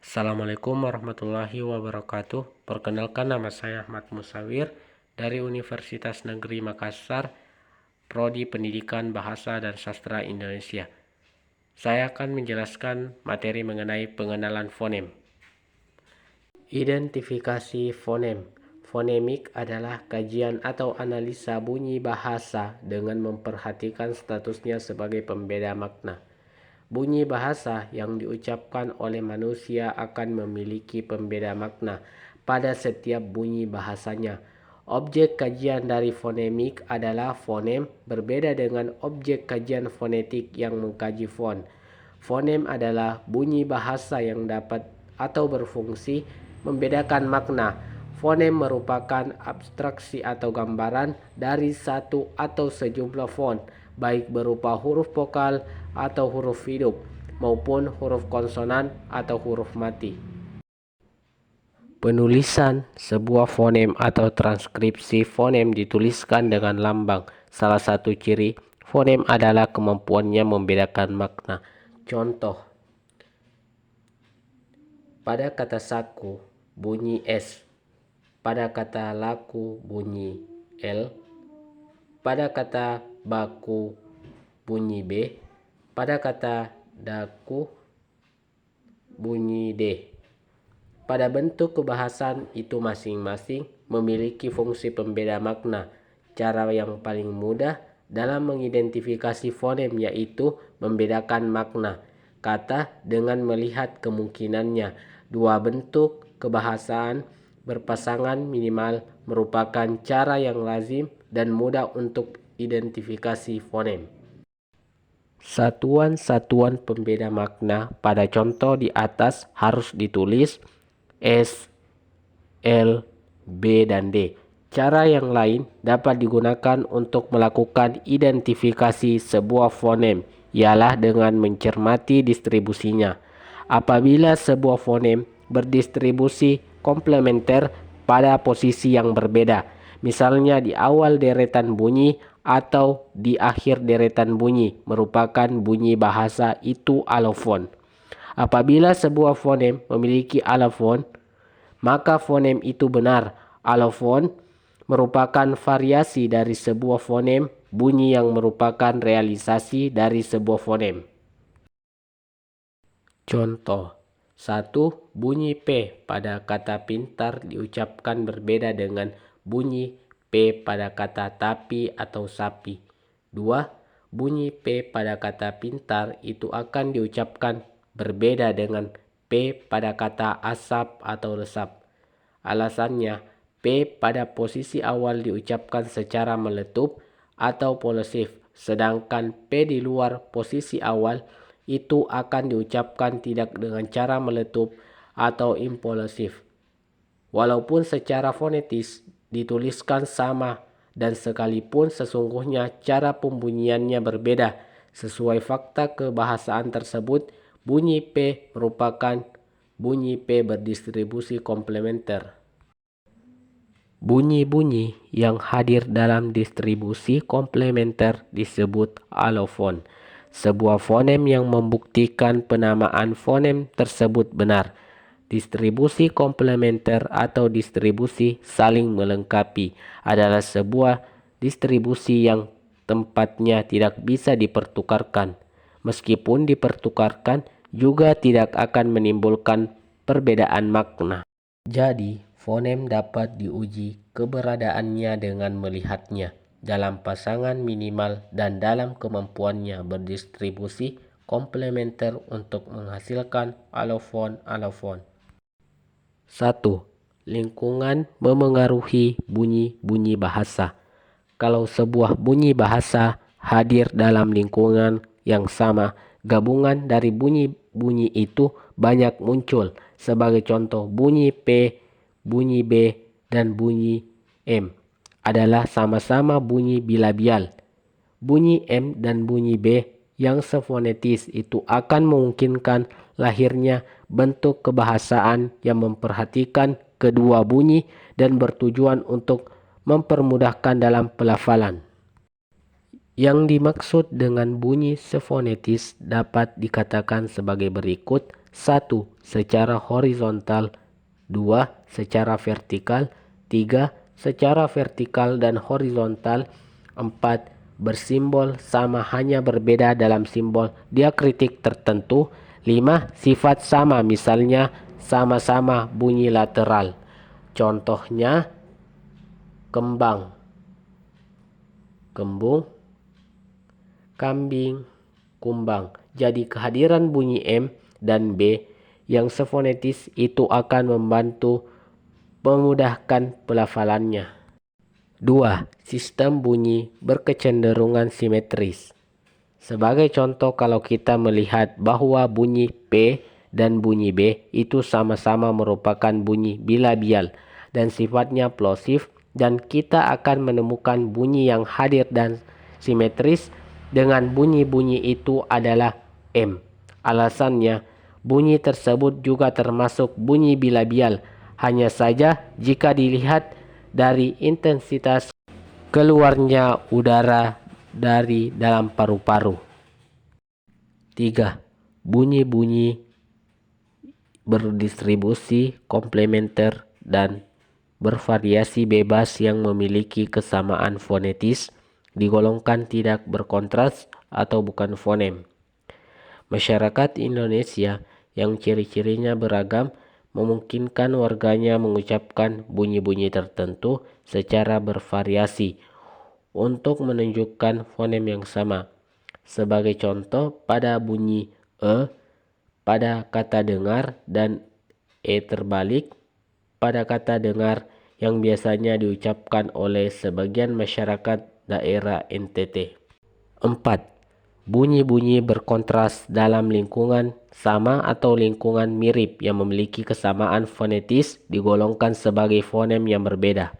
Assalamualaikum warahmatullahi wabarakatuh. Perkenalkan, nama saya Ahmad Musawir dari Universitas Negeri Makassar, Prodi Pendidikan Bahasa dan Sastra Indonesia. Saya akan menjelaskan materi mengenai pengenalan fonem. Identifikasi fonem. Fonemik adalah kajian atau analisa bunyi bahasa dengan memperhatikan statusnya sebagai pembeda makna. Bunyi bahasa yang diucapkan oleh manusia akan memiliki pembeda makna pada setiap bunyi bahasanya. Objek kajian dari fonemik adalah fonem, berbeda dengan objek kajian fonetik yang mengkaji fon. Fonem adalah bunyi bahasa yang dapat atau berfungsi membedakan makna. Fonem merupakan abstraksi atau gambaran dari satu atau sejumlah fon, baik berupa huruf vokal atau huruf hidup, maupun huruf konsonan atau huruf mati. Penulisan sebuah fonem atau transkripsi fonem dituliskan dengan lambang. Salah satu ciri fonem adalah kemampuannya membedakan makna. Contoh, pada kata saku bunyi S, pada kata laku bunyi L, pada kata baku bunyi B, pada kata daku bunyi D. Pada bentuk kebahasan itu masing-masing memiliki fungsi pembeda makna. Cara yang paling mudah dalam mengidentifikasi fonem yaitu membedakan makna kata dengan melihat kemungkinannya. Dua bentuk kebahasaan berpasangan minimal merupakan cara yang lazim dan mudah untuk identifikasi fonem. Satuan-satuan pembeda makna pada contoh di atas harus ditulis S, L, B, dan D. Cara yang lain dapat digunakan untuk melakukan identifikasi sebuah fonem, ialah dengan mencermati distribusinya. Apabila sebuah fonem berdistribusi komplementer pada posisi yang berbeda, misalnya di awal deretan bunyi atau di akhir deretan bunyi, merupakan bunyi bahasa itu alofon. Apabila sebuah fonem memiliki alofon, maka fonem itu benar. Alofon merupakan variasi dari sebuah fonem bunyi yang merupakan realisasi dari sebuah fonem. Contoh, 1. Bunyi P pada kata pintar diucapkan berbeda dengan bunyi P pada kata tapi atau sapi. 2. Bunyi P pada kata pintar itu akan diucapkan berbeda dengan P pada kata asap atau resap. Alasannya, P pada posisi awal diucapkan secara meletup atau polosif, sedangkan P di luar posisi awal itu akan diucapkan tidak dengan cara meletup atau implosif. Walaupun secara fonetis dituliskan sama dan sekalipun sesungguhnya cara pembunyiannya berbeda, sesuai fakta kebahasaan tersebut, bunyi P merupakan bunyi P berdistribusi komplementer. Bunyi-bunyi yang hadir dalam distribusi komplementer disebut alofon. Sebuah fonem yang membuktikan penamaan fonem tersebut benar. Distribusi komplementer atau distribusi saling melengkapi adalah sebuah distribusi yang tempatnya tidak bisa dipertukarkan. Meskipun dipertukarkan, juga tidak akan menimbulkan perbedaan makna. Jadi, fonem dapat diuji keberadaannya dengan melihatnya dalam pasangan minimal dan dalam kemampuannya berdistribusi komplementer untuk menghasilkan alofon-alofon. 1. Lingkungan memengaruhi bunyi-bunyi bahasa. Kalau sebuah bunyi bahasa hadir dalam lingkungan yang sama, gabungan dari bunyi-bunyi itu banyak muncul. Sebagai contoh, bunyi P, bunyi B, dan bunyi M adalah sama-sama bunyi bilabial. Bunyi M dan bunyi B yang sefonetis itu akan memungkinkan lahirnya bentuk kebahasaan yang memperhatikan kedua bunyi dan bertujuan untuk mempermudahkan dalam pelafalan. Yang dimaksud dengan bunyi sefonetis dapat dikatakan sebagai berikut. 1. secara horizontal, 2 secara vertikal, 3 secara vertikal dan horizontal, 4 bersimbol sama hanya berbeda dalam simbol diakritik tertentu, 5 sifat sama misalnya sama-sama bunyi lateral. Contohnya kembang, kembung, kambing, kumbang. Jadi kehadiran bunyi M dan B yang sefonetis itu akan membantu memudahkan pelafalannya. 2. Sistem bunyi berkecenderungan simetris. Sebagai contoh, kalau kita melihat bahwa bunyi P dan bunyi B itu sama-sama merupakan bunyi bilabial dan sifatnya plosif, dan kita akan menemukan bunyi yang hadir dan simetris dengan bunyi-bunyi itu adalah M. Alasannya, bunyi tersebut juga termasuk bunyi bilabial, hanya saja jika dilihat dari intensitas keluarnya udara dari dalam paru-paru. 3. Bunyi-bunyi berdistribusi komplementer dan bervariasi bebas yang memiliki kesamaan fonetis digolongkan tidak berkontras atau bukan fonem. Masyarakat Indonesia yang ciri-cirinya beragam memungkinkan warganya mengucapkan bunyi-bunyi tertentu secara bervariasi untuk menunjukkan fonem yang sama. Sebagai contoh, pada bunyi E pada kata dengar dan E terbalik pada kata dengar yang biasanya diucapkan oleh sebagian masyarakat daerah NTT. 4. Bunyi-bunyi berkontras dalam lingkungan sama atau lingkungan mirip yang memiliki kesamaan fonetis digolongkan sebagai fonem yang berbeda.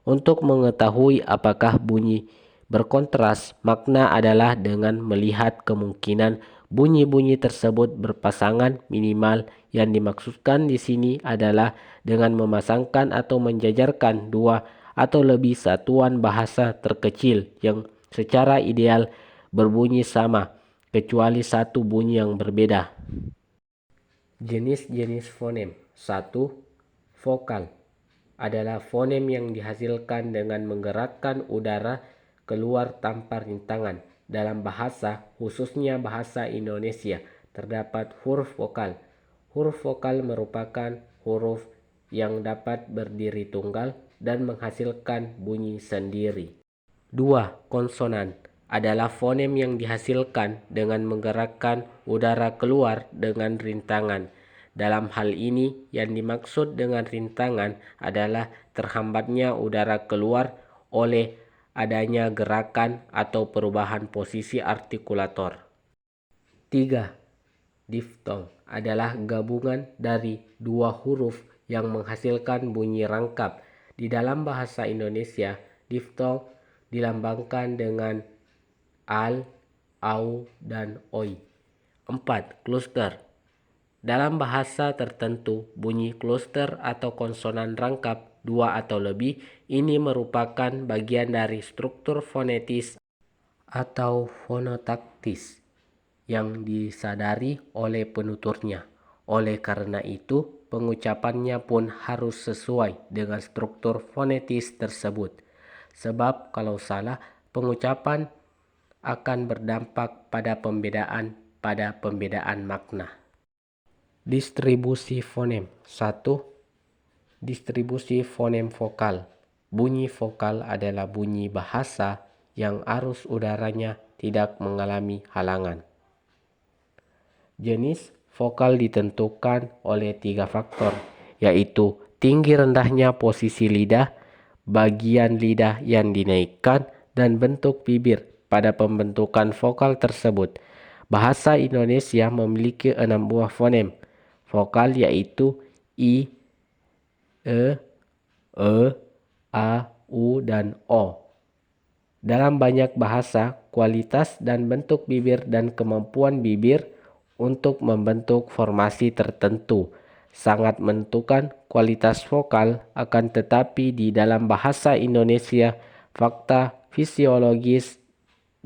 Untuk mengetahui apakah bunyi berkontras, makna adalah dengan melihat kemungkinan bunyi-bunyi tersebut berpasangan. Minimal yang dimaksudkan di sini adalah dengan memasangkan atau menjajarkan dua atau lebih satuan bahasa terkecil yang secara ideal berbunyi sama, kecuali satu bunyi yang berbeda. Jenis-jenis fonem. 1. Vokal adalah fonem yang dihasilkan dengan menggerakkan udara keluar tanpa rintangan. Dalam bahasa, khususnya bahasa Indonesia, terdapat huruf vokal. Huruf vokal merupakan huruf yang dapat berdiri tunggal dan menghasilkan bunyi sendiri. 2. Konsonan adalah fonem yang dihasilkan dengan menggerakkan udara keluar dengan rintangan. Dalam hal ini, yang dimaksud dengan rintangan adalah terhambatnya udara keluar oleh adanya gerakan atau perubahan posisi artikulator. 3. Diftong adalah gabungan dari dua huruf yang menghasilkan bunyi rangkap. Di dalam bahasa Indonesia, diftong dilambangkan dengan al, au, dan oi. 4. Kluster. Dalam bahasa tertentu, bunyi kluster atau konsonan rangkap dua atau lebih ini merupakan bagian dari struktur fonetis atau fonotaktis yang disadari oleh penuturnya. Oleh karena itu, pengucapannya pun harus sesuai dengan struktur fonetis tersebut. Sebab kalau salah, pengucapan akan berdampak pada pembedaan makna. Distribusi fonem. 1. Distribusi fonem vokal. Bunyi vokal adalah bunyi bahasa yang arus udaranya tidak mengalami halangan. Jenis vokal ditentukan oleh 3 faktor, yaitu tinggi rendahnya posisi lidah, bagian lidah yang dinaikkan, dan bentuk bibir pada pembentukan vokal tersebut. Bahasa Indonesia memiliki 6 buah fonem vokal, yaitu I, E, A, U, dan O. Dalam banyak bahasa, kualitas dan bentuk bibir dan kemampuan bibir untuk membentuk formasi tertentu sangat menentukan kualitas vokal. Akan tetapi di dalam bahasa Indonesia, fakta fisiologis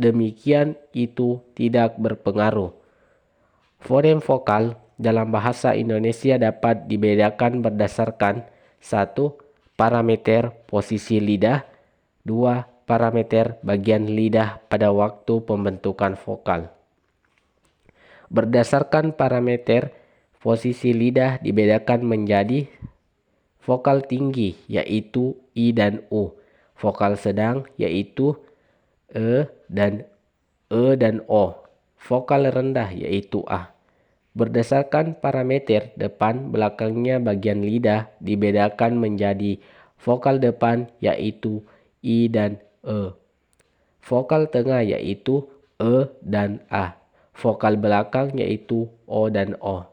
demikian itu tidak berpengaruh. Fonem vokal dalam bahasa Indonesia dapat dibedakan berdasarkan 1. Parameter posisi lidah. 2. Parameter bagian lidah pada waktu pembentukan vokal. Berdasarkan parameter posisi lidah dibedakan menjadi vokal tinggi yaitu I dan U, vokal sedang yaitu E dan O, vokal rendah yaitu A. Berdasarkan parameter depan belakangnya bagian lidah dibedakan menjadi vokal depan yaitu I dan E, vokal tengah yaitu E dan A, vokal belakang yaitu O dan O.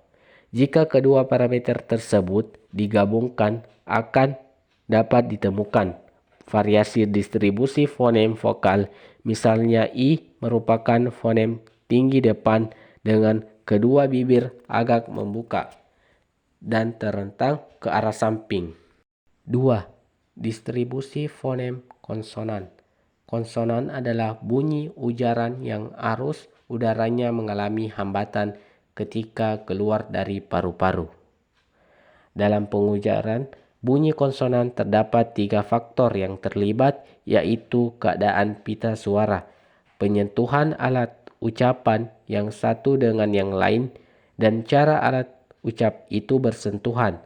Jika kedua parameter tersebut digabungkan akan dapat ditemukan variasi distribusi fonem vokal. Misalnya I merupakan fonem tinggi depan dengan kedua bibir agak membuka dan terentang ke arah samping. 2. Distribusi fonem konsonan. Konsonan adalah bunyi ujaran yang arus udaranya mengalami hambatan ketika keluar dari paru-paru. Dalam pengujaran bunyi konsonan terdapat 3 faktor yang terlibat, yaitu keadaan pita suara, penyentuhan alat ucapan yang satu dengan yang lain, dan cara alat ucap itu bersentuhan.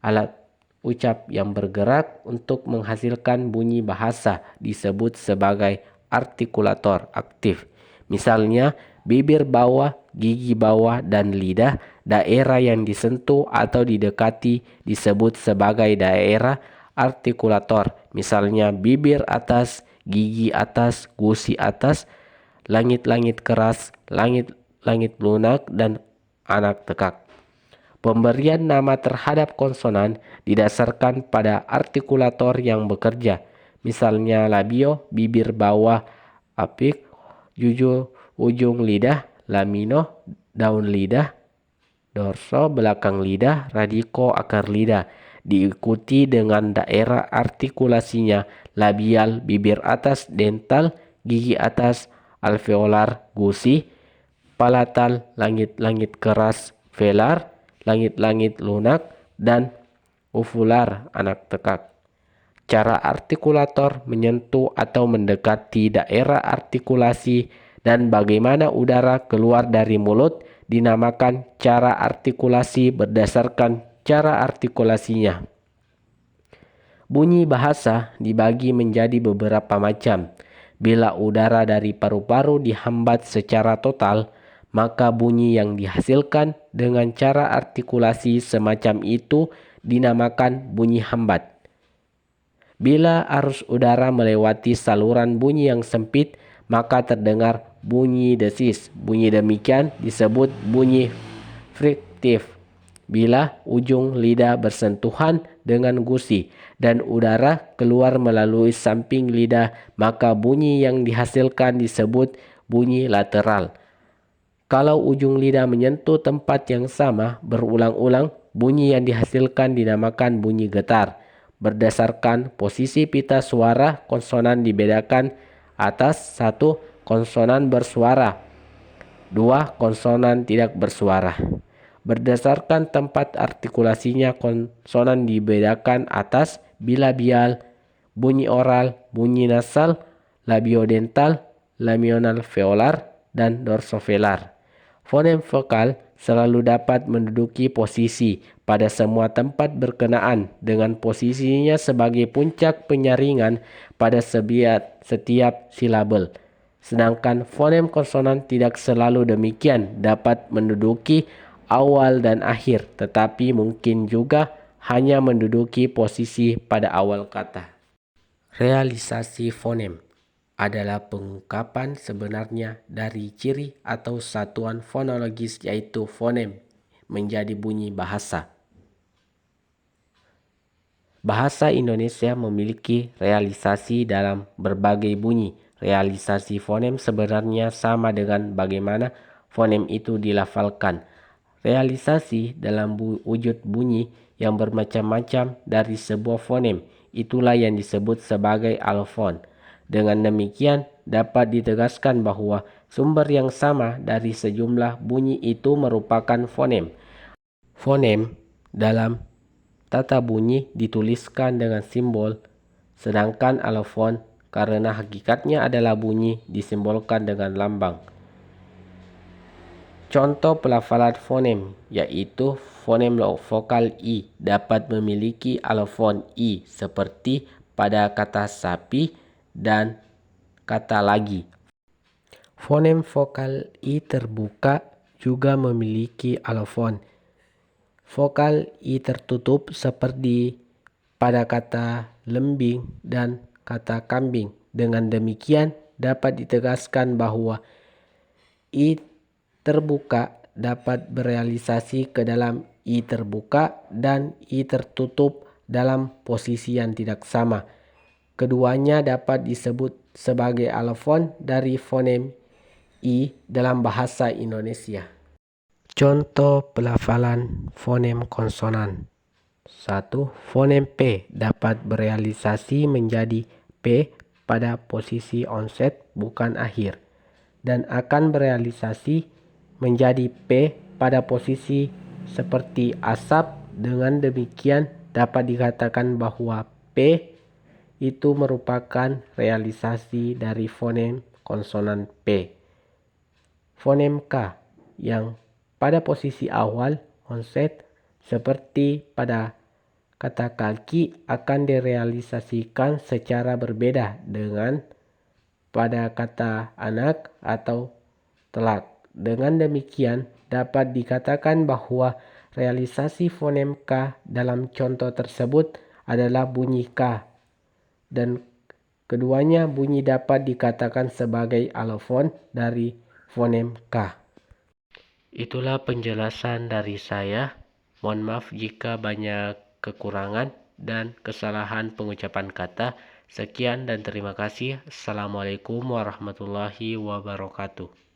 Alat ucap yang bergerak untuk menghasilkan bunyi bahasa disebut sebagai artikulator aktif. Misalnya, bibir bawah, gigi bawah, dan lidah. Daerah yang disentuh atau didekati disebut sebagai daerah artikulator. Misalnya, bibir atas, gigi atas, gusi atas, langit-langit keras, langit-langit lunak, dan anak tekak. Pemberian nama terhadap konsonan didasarkan pada artikulator yang bekerja. Misalnya labio, bibir bawah, apik, ujung lidah, lamino, daun lidah, dorso, belakang lidah, radiko, akar lidah. Diikuti dengan daerah artikulasinya labial, bibir atas, dental, gigi atas, alveolar, gusi, palatal, langit-langit keras, velar, langit-langit lunak, dan uvular, anak tekak. Cara artikulator menyentuh atau mendekati daerah artikulasi dan bagaimana udara keluar dari mulut dinamakan cara artikulasi berdasarkan cara artikulasinya. Bunyi bahasa dibagi menjadi beberapa macam. Bila udara dari paru-paru dihambat secara total, maka bunyi yang dihasilkan dengan cara artikulasi semacam itu dinamakan bunyi hambat. Bila arus udara melewati saluran bunyi yang sempit, maka terdengar bunyi desis. Bunyi demikian disebut bunyi friktif. Bila ujung lidah bersentuhan dengan gusi dan udara keluar melalui samping lidah, maka bunyi yang dihasilkan disebut bunyi lateral. Kalau ujung lidah menyentuh tempat yang sama berulang-ulang, bunyi yang dihasilkan dinamakan bunyi getar. Berdasarkan posisi pita suara, konsonan dibedakan atas 1. Konsonan bersuara, 2. Konsonan tidak bersuara. Berdasarkan tempat artikulasinya, konsonan dibedakan atas bilabial, bunyi oral, bunyi nasal, labiodental, lamionalveolar, dan dorsovelar. Fonem vokal selalu dapat menduduki posisi pada semua tempat berkenaan dengan posisinya sebagai puncak penyaringan pada setiap silabel. Sedangkan fonem konsonan tidak selalu demikian, dapat menduduki awal dan akhir, tetapi mungkin juga hanya menduduki posisi pada awal kata. Realisasi fonem adalah pengungkapan sebenarnya dari ciri atau satuan fonologis yaitu fonem menjadi bunyi bahasa. Bahasa Indonesia memiliki realisasi dalam berbagai bunyi. Realisasi fonem sebenarnya sama dengan bagaimana fonem itu dilafalkan. Realisasi dalam wujud bunyi yang bermacam-macam dari sebuah fonem, itulah yang disebut sebagai alofon. Dengan demikian, dapat ditegaskan bahwa sumber yang sama dari sejumlah bunyi itu merupakan fonem. Fonem dalam tata bunyi dituliskan dengan simbol, sedangkan alofon karena hakikatnya adalah bunyi disimbolkan dengan lambang. Contoh pelafalan fonem yaitu fonem vokal I dapat memiliki alofon I seperti pada kata sapi dan kata lagi. Fonem vokal I terbuka juga memiliki alofon vokal I tertutup seperti pada kata lembing dan kata kambing. Dengan demikian dapat ditegaskan bahwa I terbuka dapat berealisasi ke dalam I terbuka dan I tertutup dalam posisi yang tidak sama. Keduanya dapat disebut sebagai alofon dari fonem I dalam bahasa Indonesia. Contoh pelafalan fonem konsonan. 1. Fonem P dapat berealisasi menjadi P pada posisi onset bukan akhir dan akan berealisasi menjadi P pada posisi seperti asap. Dengan demikian dapat dikatakan bahwa P itu merupakan realisasi dari fonem konsonan P. Fonem K yang pada posisi awal onset seperti pada kata kaki akan direalisasikan secara berbeda dengan pada kata anak atau telak. Dengan demikian dapat dikatakan bahwa realisasi fonem K dalam contoh tersebut adalah bunyi K dan keduanya bunyi dapat dikatakan sebagai alofon dari fonem K. Itulah penjelasan dari saya. Mohon maaf jika banyak kekurangan dan kesalahan pengucapan kata. Sekian dan terima kasih. Assalamualaikum warahmatullahi wabarakatuh.